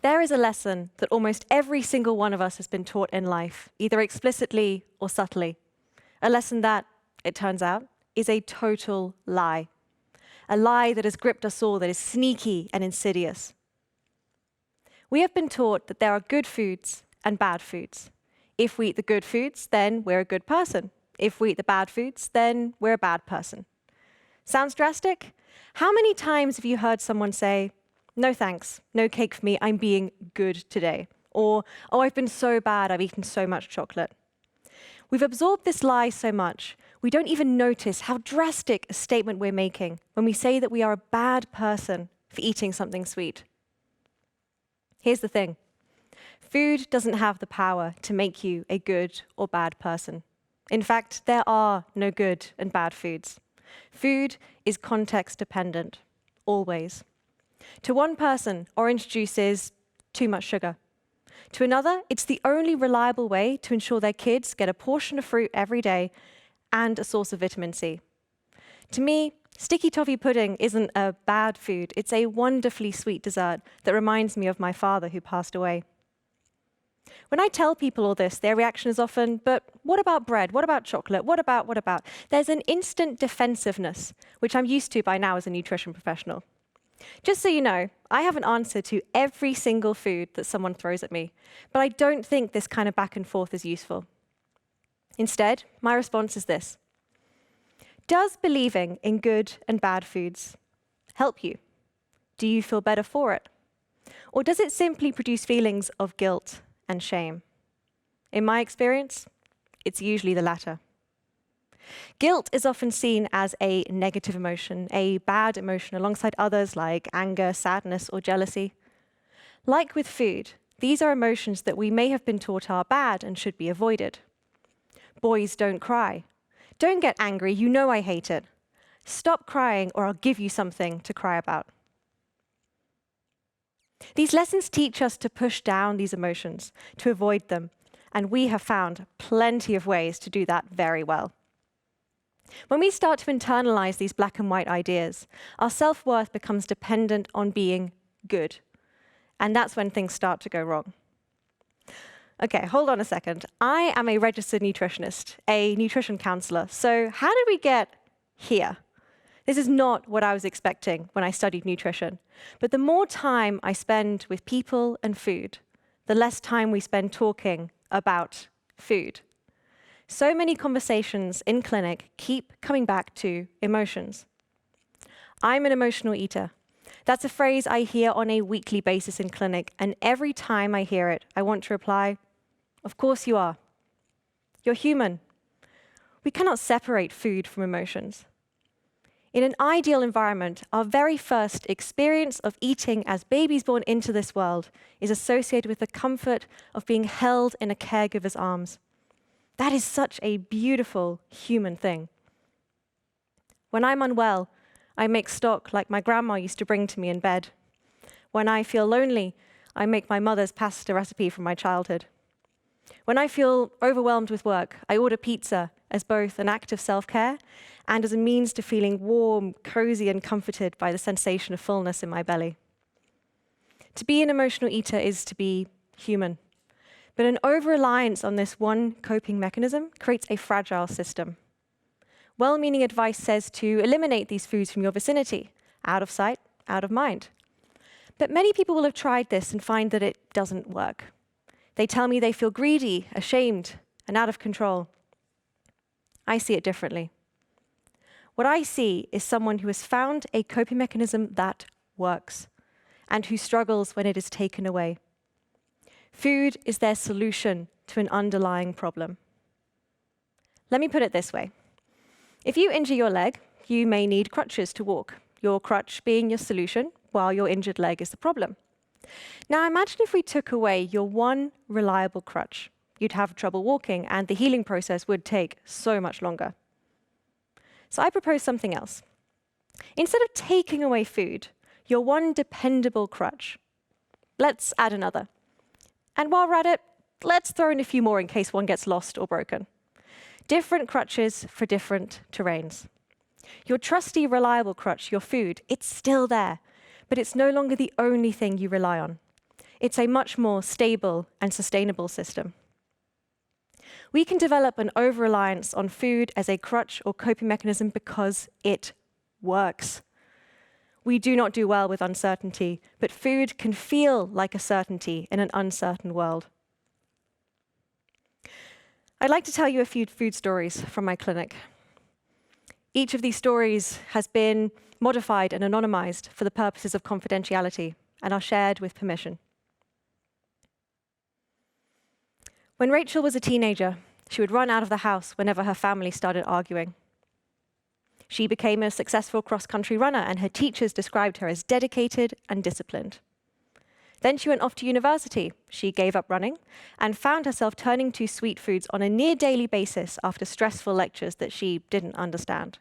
There is a lesson that almost every single one of us has been taught in life, either explicitly or subtly. A lesson that, it turns out, is a total lie. A lie that has gripped us all, that is sneaky and insidious. We have been taught that there are good foods and bad foods. If we eat the good foods, then we're a good person. If we eat the bad foods, then we're a bad person. Sounds drastic? How many times have you heard someone say, "No thanks, no cake for me, I'm being good today"? Or, "Oh, I've been so bad, I've eaten so much chocolate." We've absorbed this lie so much, we don't even notice how drastic a statement we're making when we say that we are a bad person for eating something sweet. Here's the thing. Food doesn't have the power to make you a good or bad person. In fact, there are no good and bad foods. Food is context dependent, always. To one person, orange juice is too much sugar. To another, it's the only reliable way to ensure their kids get a portion of fruit every day and a source of vitamin C. To me, sticky toffee pudding isn't a bad food. It's a wonderfully sweet dessert that reminds me of my father who passed away. When I tell people all this, their reaction is often, "But what about bread? What about chocolate? What about?" There's an instant defensiveness, which I'm used to by now as a nutrition professional. Just so you know, I have an answer to every single food that someone throws at me, but I don't think this kind of back and forth is useful. Instead, my response is this. Does believing in good and bad foods help you? Do you feel better for it? Or does it simply produce feelings of guilt and shame? In my experience, it's usually the latter. Guilt is often seen as a negative emotion, a bad emotion, alongside others like anger, sadness, or jealousy. Like with food, these are emotions that we may have been taught are bad and should be avoided. Boys don't cry. Don't get angry, you know I hate it. Stop crying or I'll give you something to cry about. These lessons teach us to push down these emotions, to avoid them, and we have found plenty of ways to do that very well. When we start to internalize these black and white ideas, our self-worth becomes dependent on being good. And that's when things start to go wrong. Okay, hold on a second. I am a registered nutritionist, a nutrition counselor. So how did we get here? This is not what I was expecting when I studied nutrition. But the more time I spend with people and food, the less time we spend talking about food. So many conversations in clinic keep coming back to emotions. I'm an emotional eater. That's a phrase I hear on a weekly basis in clinic, and every time I hear it, I want to reply, "Of course you are. You're human." We cannot separate food from emotions. In an ideal environment, our very first experience of eating as babies born into this world is associated with the comfort of being held in a caregiver's arms. That is such a beautiful human thing. When I'm unwell, I make stock like my grandma used to bring to me in bed. When I feel lonely, I make my mother's pasta recipe from my childhood. When I feel overwhelmed with work, I order pizza as both an act of self-care and as a means to feeling warm, cozy, and comforted by the sensation of fullness in my belly. To be an emotional eater is to be human. But an over-reliance on this one coping mechanism creates a fragile system. Well-meaning advice says to eliminate these foods from your vicinity, out of sight, out of mind. But many people will have tried this and find that it doesn't work. They tell me they feel greedy, ashamed, and out of control. I see it differently. What I see is someone who has found a coping mechanism that works and who struggles when it is taken away. Food is their solution to an underlying problem. Let me put it this way. If you injure your leg, you may need crutches to walk, your crutch being your solution, while your injured leg is the problem. Now imagine if we took away your one reliable crutch. You'd have trouble walking, and the healing process would take so much longer. So I propose something else. Instead of taking away food, your one dependable crutch, let's add another. And while we're at it, let's throw in a few more in case one gets lost or broken. Different crutches for different terrains. Your trusty, reliable crutch, your food, it's still there, but it's no longer the only thing you rely on. It's a much more stable and sustainable system. We can develop an over-reliance on food as a crutch or coping mechanism because it works. We do not do well with uncertainty, but food can feel like a certainty in an uncertain world. I'd like to tell you a few food stories from my clinic. Each of these stories has been modified and anonymized for the purposes of confidentiality and are shared with permission. When Rachel was a teenager, she would run out of the house whenever her family started arguing. She became a successful cross-country runner, and her teachers described her as dedicated and disciplined. Then she went off to university. She gave up running and found herself turning to sweet foods on a near-daily basis after stressful lectures that she didn't understand.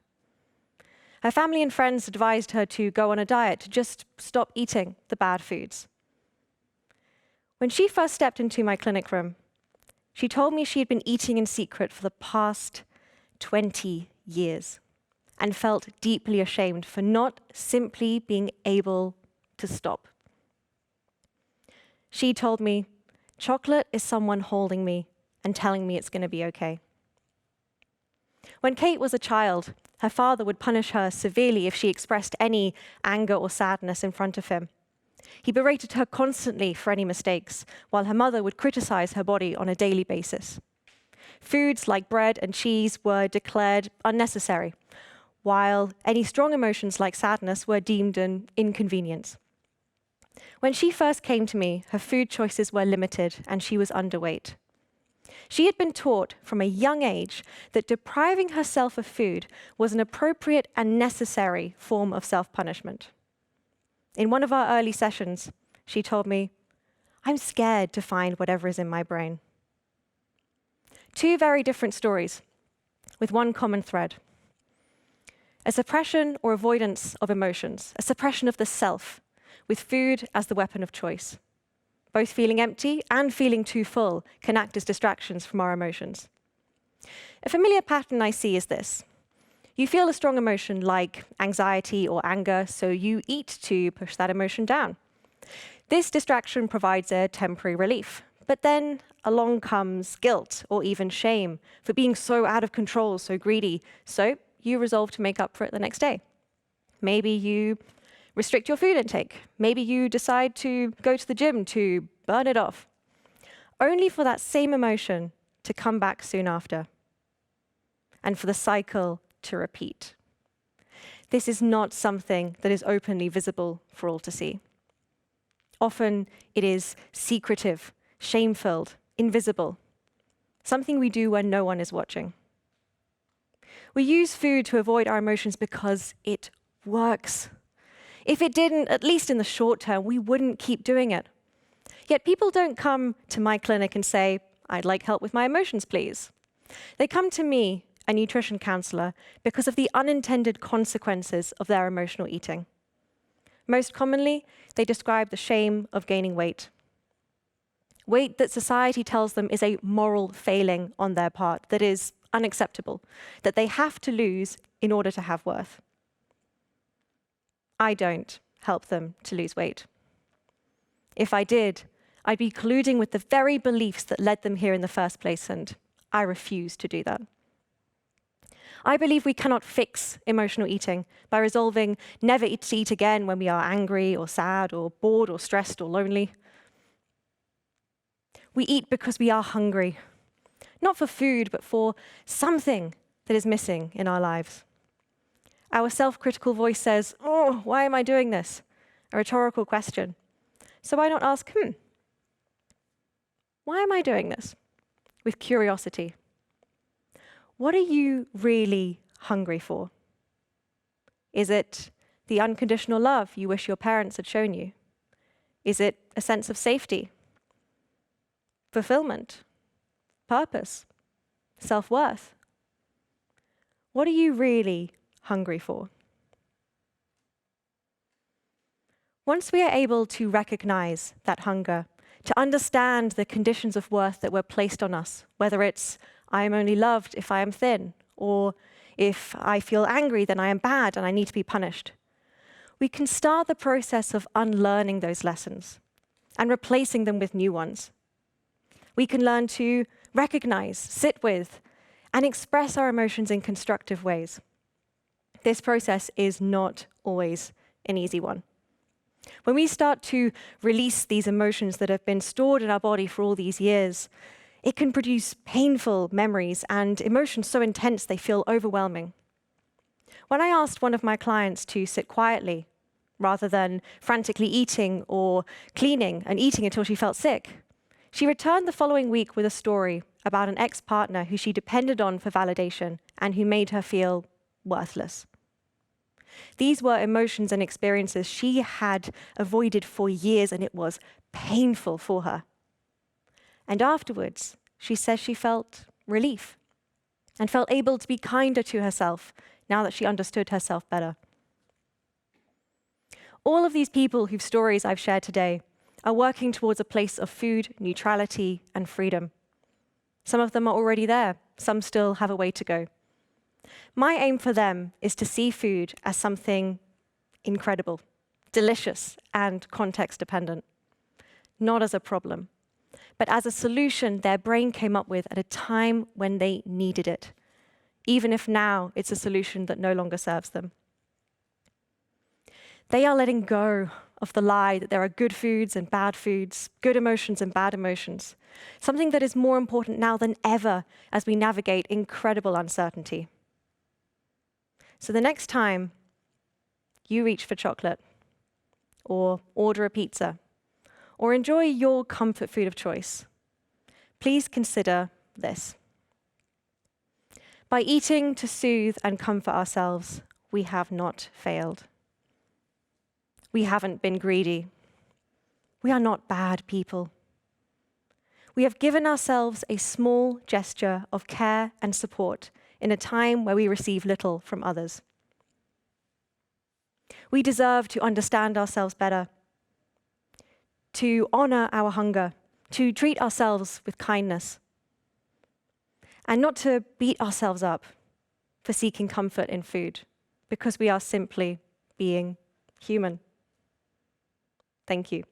Her family and friends advised her to go on a diet, to just stop eating the bad foods. When she first stepped into my clinic room, she told me she had been eating in secret for the past 20 years and felt deeply ashamed for not simply being able to stop. She told me, chocolate is someone holding me and telling me it's going to be okay. When Kate was a child, her father would punish her severely if she expressed any anger or sadness in front of him. He berated her constantly for any mistakes, while her mother would criticize her body on a daily basis. Foods like bread and cheese were declared unnecessary, while any strong emotions like sadness were deemed an inconvenience. When she first came to me, her food choices were limited and she was underweight. She had been taught from a young age that depriving herself of food was an appropriate and necessary form of self-punishment. In one of our early sessions, she told me, "I'm scared to find whatever is in my brain." Two very different stories with one common thread. A suppression or avoidance of emotions, a suppression of the self, with food as the weapon of choice. Both feeling empty and feeling too full can act as distractions from our emotions. A familiar pattern I see is this. You feel a strong emotion like anxiety or anger, so you eat to push that emotion down. This distraction provides a temporary relief, but then along comes guilt or even shame for being so out of control, so greedy, so you resolve to make up for it the next day. Maybe you restrict your food intake. Maybe you decide to go to the gym to burn it off, only for that same emotion to come back soon after, and for the cycle to repeat. This is not something that is openly visible for all to see. Often it is secretive, shame-filled, invisible, something we do when no one is watching. We use food to avoid our emotions because it works. If it didn't, at least in the short term, we wouldn't keep doing it. Yet people don't come to my clinic and say, "I'd like help with my emotions, please." They come to me, a nutrition counselor, because of the unintended consequences of their emotional eating. Most commonly, they describe the shame of gaining weight. Weight that society tells them is a moral failing on their part, that is unacceptable, that they have to lose in order to have worth. I don't help them to lose weight. If I did, I'd be colluding with the very beliefs that led them here in the first place, and I refuse to do that. I believe we cannot fix emotional eating by resolving never to eat again when we are angry or sad or bored or stressed or lonely. We eat because we are hungry, not for food, but for something that is missing in our lives. Our self-critical voice says, "Oh, why am I doing this?" A rhetorical question. So why not ask, why am I doing this? With curiosity. What are you really hungry for? Is it the unconditional love you wish your parents had shown you? Is it a sense of safety, fulfillment, purpose, self-worth? What are you really hungry for? Once we are able to recognize that hunger, to understand the conditions of worth that were placed on us, whether it's I am only loved if I am thin, or if I feel angry, then I am bad and I need to be punished, we can start the process of unlearning those lessons and replacing them with new ones. We can learn to recognize, sit with, and express our emotions in constructive ways. This process is not always an easy one. When we start to release these emotions that have been stored in our body for all these years, it can produce painful memories and emotions so intense they feel overwhelming. When I asked one of my clients to sit quietly, rather than frantically eating or cleaning and eating until she felt sick, she returned the following week with a story about an ex-partner who she depended on for validation and who made her feel worthless. These were emotions and experiences she had avoided for years, and it was painful for her. And afterwards, she says she felt relief and felt able to be kinder to herself now that she understood herself better. All of these people whose stories I've shared today are working towards a place of food neutrality and freedom. Some of them are already there, some still have a way to go. My aim for them is to see food as something incredible, delicious, and context-dependent, not as a problem, but as a solution their brain came up with at a time when they needed it, even if now it's a solution that no longer serves them. They are letting go of the lie that there are good foods and bad foods, good emotions and bad emotions, something that is more important now than ever as we navigate incredible uncertainty. So the next time you reach for chocolate, or order a pizza, or enjoy your comfort food of choice, please consider this. By eating to soothe and comfort ourselves, we have not failed. We haven't been greedy. We are not bad people. We have given ourselves a small gesture of care and support in a time where we receive little from others. We deserve to understand ourselves better, to honor our hunger, to treat ourselves with kindness, and not to beat ourselves up for seeking comfort in food, because we are simply being human. Thank you.